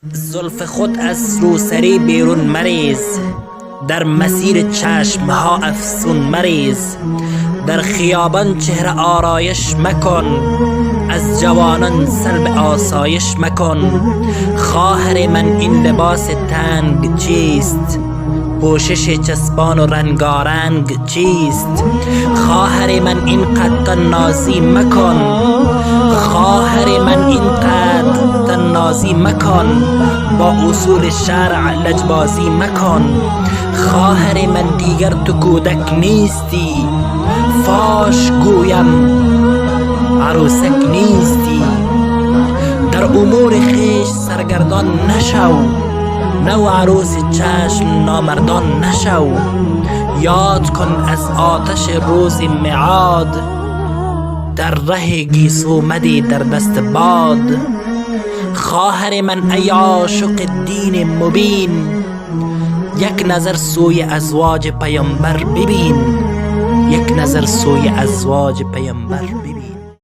زلف خود از روسری بیرون مریز، در مسیر چشمها افسون مریز. در خیابان چهره آرایش مکن، از جوانان سلب آسایش مکن. خواهر من این لباس تنگ چیست؟ پوشش چسبان و رنگارنگ چیست؟ خواهر من این قد نازی مکن، خواهر من این قد نازی مکن. با اصول شرع لجبازی مکن. خواهر من دیگر تو کودک نیستی، فاش گویم عروسک نیستی. در امور خیش سرگردان نشو، نو عروس چشم نامردان نشو. یاد کن از آتش روز میعاد، در ره گیسو مدی در دست باد. خواهر من ای عاشق دین مبین، یک نظر سوی ازواج پیامبر ببین، یک نظر سوی ازواج پیامبر ببین.